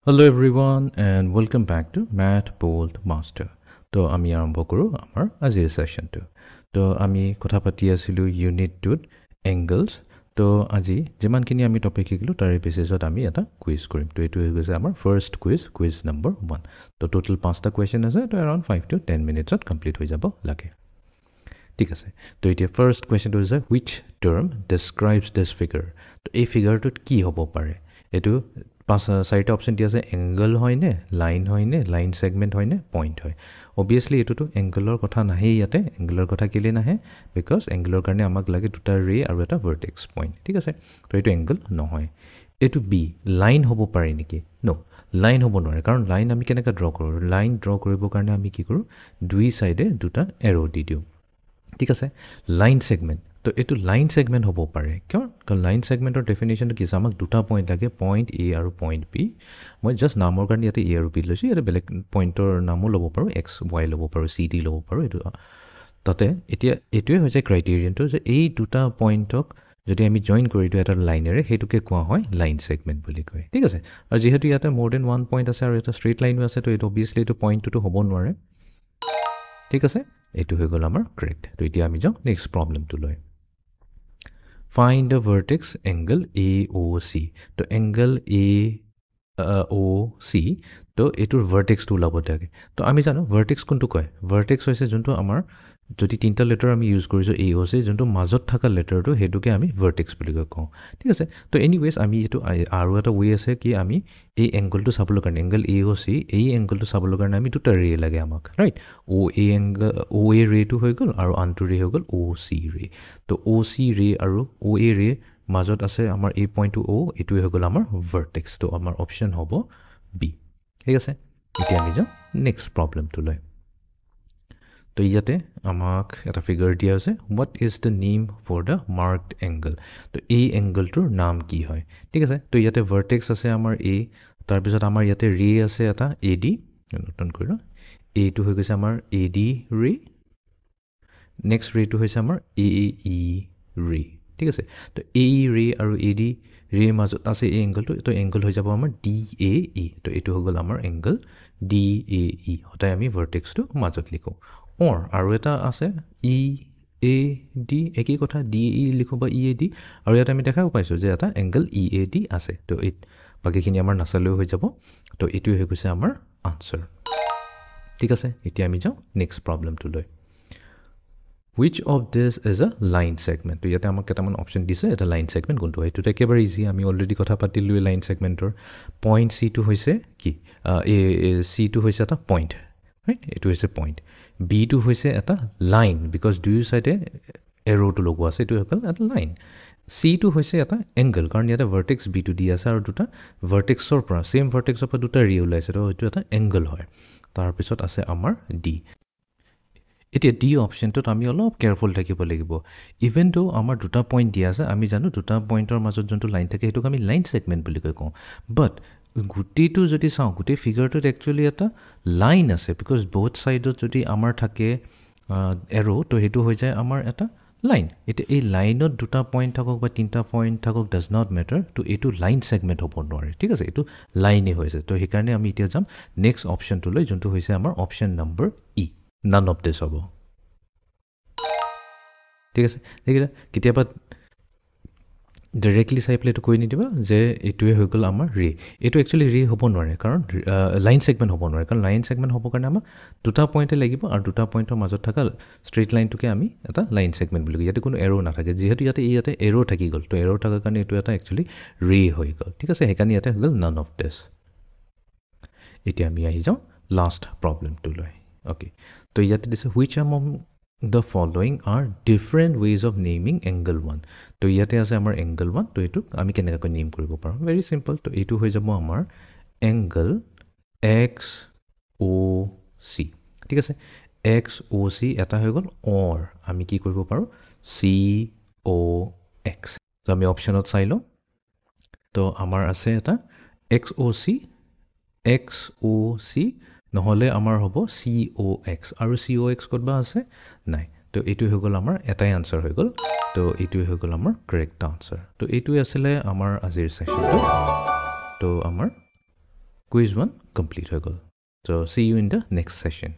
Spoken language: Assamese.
Hello everyone and welcome back to Math Bold Master. তো আমি আৰম্ভ কৰোঁ আমাৰ আজিৰ সেশনটো। তো আমি কথা পাতি আছিলো ইউনিট 2 এংগলছ। তো আজি যিমানখিনি আমি টপিক শিকিলো তাৰে বেচিছত আমি এটা কুইজ কৰিম। তো এইটো হৈ গৈছে আমাৰ ফাৰ্ষ্ট কুইজ নম্বৰ 1। তো টোটাল 5টা কোৱেশ্চন আছে, তো এৰাউণ্ড 5 to 10 মিনিটছত কমপ্লিট হৈ যাব লাগে। ঠিক আছে, তো এতিয়া ফাৰ্ষ্ট কুৱেশ্চনটো হৈছে which term describes this figure. তো এই ফিগাৰটোত কি হ'ব পাৰে? এইটো 4টা অপশ্যন দিয়া আছে, এংগল হয়নে, লাইন ছেগমেণ্ট হয়নে, পইণ্ট হয়। অবভিয়াছলি এইটোতো এংগলৰ কথা নাহেই ইয়াতে। এংগলৰ কথা কেলৈ নাহে? বিকজ এংগলৰ কাৰণে আমাক লাগে দুটা ৰে আৰু এটা ভাৰ্টেক্স পইণ্ট। ঠিক আছে, তো এইটো এংগল নহয়। এইটো বি, লাইন হ'ব পাৰে নেকি? ন', লাইন হ'ব নোৱাৰে, কাৰণ লাইন আমি কেনেকৈ ড্ৰ কৰোঁ? লাইন ড্ৰ কৰিবৰ কাৰণে আমি কি কৰোঁ? দুই ছাইডে দুটা এৰো দি দিওঁ। ঠিক আছে, লাইন ছেগমেণ্ট, তো এইটো লাইন ছেগমেণ্ট হ'ব পাৰে। কিয়? কাৰণ লাইন ছেগমেণ্টৰ ডেফিনেশ্যনটো কি আছে? আমাক দুটা পইণ্ট লাগে, পইণ্ট এ আৰু পইণ্ট বি। মই জাষ্ট নামৰ কাৰণে ইয়াতে এ আৰু বি লৈছোঁ। ইয়াতে বেলেগ পইণ্টৰ নামো ল'ব পাৰোঁ, এক্স ৱাই ল'ব পাৰোঁ, চি ডি ল'ব পাৰোঁ। এইটো তাতে এতিয়া এইটোৱে হৈছে ক্ৰাইটেৰিয়ানটো, যে এই দুটা পইণ্টক যদি আমি জইন কৰি দিওঁ এটা লাইনেৰে, সেইটোকে কোৱা হয় লাইন ছেগমেণ্ট বুলি কয়। ঠিক আছে, আৰু যিহেতু ইয়াতে মোৰ দেন ওৱান পইণ্ট আছে আৰু এটা ষ্ট্ৰেইট লাইনো আছে, তো এইটো অবভিয়াছলি এইটো পইণ্টটোতো হ'ব নোৱাৰে। ঠিক আছে, এইটো হৈ গ'ল আমাৰ কাৰেক্ট। তো এতিয়া আমি যাওঁ নেক্সট প্ৰব্লেমটো লৈ। Find the vertex angle A O' C. তো এংগল এ অ' চি, তো এইটোৰ ভাৰ্টেক্সটো ওলাব লাগে। তো আমি জানো ভাৰ্টেক্স কোনটো কয়? ভাৰ্টেক্স হৈছে যোনটো আমাৰ, যদি তিনিটা লেটাৰ আমি ইউজ কৰিছোঁ এ অ' চি, যোনটো মাজত থকা লেটাৰটো সেইটোকে আমি ভাৰ্টেক্স বুলি কওঁ। ঠিক আছে, তো এনিৱেজ আমি এইটো আৰু এটা ৱে আছে কি, আমি এই এংগলটো চাবলৈ কাৰণে, এংগল এ অ' চি, এই এংগলটো চাবলৈ কাৰণে আমি দুটা ৰে লাগে আমাক, ৰাইট? অ' এ ৰেটো হৈ গ'ল আৰু আনটো ৰে হৈ গ'ল অ' চি ৰে। তো অ' চি ৰে আৰু অ' এ ৰে মাজত আছে আমাৰ এই পইণ্টটো অ', এইটোৱে হৈ গ'ল আমাৰ ভাৰ্টেক্স। তো আমাৰ অপশ্যন হ'ব বি। ঠিক আছে, এতিয়া আমি যাওঁ নেক্সট প্ৰব্লেমটো লৈ। তো ইয়াতে আমাক এটা ফিগাৰ দিয়া আছে, what is the name for the marked angle. তো এই এংগলটোৰ নাম কি হয়? ঠিক আছে, তো ইয়াতে ভাৰ্টেক্স আছে আমাৰ এ, তাৰপিছত আমাৰ ইয়াতে ৰে আছে এটা এ ডি, নতুন কৰি লওঁ, এইটো হৈ গৈছে আমাৰ এ ডি ৰে, নেক্সট ৰেটো হৈছে আমাৰ এ ই ৰে। ঠিক আছে, তো এ ই ৰে আৰু এ ডি ৰেৰ মাজত আছে এই এংগলটো, তো এংগল হৈ যাব আমাৰ ডি এ ই। তো এইটো হৈ গ'ল আমাৰ এংগল ডি এ ই। সদায় আমি ভাৰ্টেক্সটো মাজত লিখোঁ। আৰু এটা আছে ই এ ডি, একেই কথা, ডি ই লিখোঁ বা ই এ ডি। আৰু ইয়াত আমি দেখাও পাইছোঁ যে এটা এংগল ই এ ডি আছে। তো এই বাকীখিনি আমাৰ নাচালেও হৈ যাব। তো এইটোৱে হৈ গৈছে আমাৰ আনচাৰ। ঠিক আছে, এতিয়া আমি যাওঁ নেক্সট প্ৰব্লেমটো লৈ। Which of this is a line segment. তো ইয়াতে আমাক কেইটামান অপশ্যন দিছে, এটা লাইন ছেগমেণ্ট কোনটো হয়। এইটোতো একেবাৰে ইজি, আমি অলৰেডি কথা পাতিলোঁ লাইন ছেগমেণ্টৰ। পইণ্ট চিটো হৈছে কি? চিটো হৈছে এটা পইণ্ট, ৰাইট? এইটো হৈছে পইণ্ট। বিটো হৈছে এটা লাইন, বিকজ দুয়ো ছাইডে এৰ'টো লগোৱা আছে, এইটো হৈ গ'ল এটা লাইন। চিটো হৈছে এটা এংগল, কাৰণ ইয়াতে ভাৰ্টেক্স বিটো দি আছে আৰু দুটা ভাৰ্টেক্সৰ পৰা, ছেইম ভাৰ্টেক্সৰ পৰা দুটা ৰে ওলাইছে, তো এইটো এটা এংগল হয়। তাৰপিছত আছে আমাৰ ডি। এতিয়া ডি অপশ্যনটোত আমি অলপ কেয়াৰফুল থাকিব লাগিব। ইভেন তো আমাৰ দুটা পইণ্ট দিয়া আছে, আমি জানো দুটা পইণ্টৰ মাজত যোনটো লাইন থাকে সেইটোক আমি লাইন ছেগমেণ্ট বুলি কওঁ। বাট গোটেইটো যদি চাওঁ, গোটেই ফিগাৰটোত একচুৱেলি এটা লাইন আছে, বিকজ বহুত ছাইডত যদি আমাৰ থাকে এৰো, তো সেইটো হৈ যায় আমাৰ এটা লাইন। এতিয়া এই লাইনত দুটা পইণ্ট থাকক বা তিনিটা পইণ্ট থাকক, ডাজ নট মেটাৰ। তো এইটো লাইন ছেগমেণ্ট হ'ব নোৱাৰে। ঠিক আছে, এইটো লাইনেই হৈছে। তো সেইকাৰণে আমি এতিয়া যাম নেক্সট অপশ্যনটোলৈ, যোনটো হৈছে আমাৰ option number E, none of this হ'ব। ঠিক আছে, সেইকেইটা কেতিয়াবা ডাইৰেক্টলি চাই পেলাই এইটো কৈ নিদিবা যে এইটোৱে হৈ গ'ল আমাৰ ৰে। এইটো একচুৱেলি ৰে হ'ব নোৱাৰে, কাৰণ লাইন ছেগমেণ্ট হ'ব নোৱাৰে, কাৰণ লাইন ছেগমেণ্ট হ'বৰ কাৰণে আমাক দুটা পইণ্টে লাগিব, আৰু দুটা পইণ্টৰ মাজত থকা ষ্ট্ৰেইট লাইনটোকে আমি এটা লাইন ছেগমেণ্ট বুলি কওঁ। ইয়াতে কোনো এৰো নাথাকে, যিহেতু ইয়াতে এৰো থাকি গ'ল, তো এৰো থকাৰ কাৰণে এইটো এটা একচুৱেলি ৰে হৈ গ'ল। ঠিক আছে, সেইকাৰণে ইয়াতে হৈ গ'ল নান অফ দিছ। এতিয়া আমি আহি যাওঁ লাষ্ট প্ৰব্লেমটোলৈ। অ'কে, তো ইয়াতে দিছে which among the following R different ways of naming angle one. তো ইয়াতে আছে আমাৰ এংগল ওৱান, তো এইটোক আমি কেনেকৈ নেম কৰিব পাৰোঁ? Very simple. তো এইটো হৈ যাব আমাৰ এংগল এক্স অ' চি। ঠিক আছে, এক্স অ' চি এটা হৈ গ'ল, অৰ আমি কি কৰিব পাৰোঁ? চি অ' এক্স। তো আমি অপশ্যনত চাই লওঁ। তো আমাৰ আছে এটা এক্স অ' চি, নহ'লে আমাৰ হ'ব চি অ' এক্স, আৰু চি অ' এক্স ক'ত বা আছে? নাই। তো এইটো হৈ গ'ল আমাৰ এটাই আনচাৰ হৈ গ'ল। তো এইটোৱে হৈ গ'ল আমাৰ কাৰেক্ট আনচাৰ। তো এইটোৱে আছিলে আমাৰ আজিৰ ছেশ্যনটো। তো আমাৰ কুইজ 1 কমপ্লিট হৈ গ'ল। So' see you in the next session.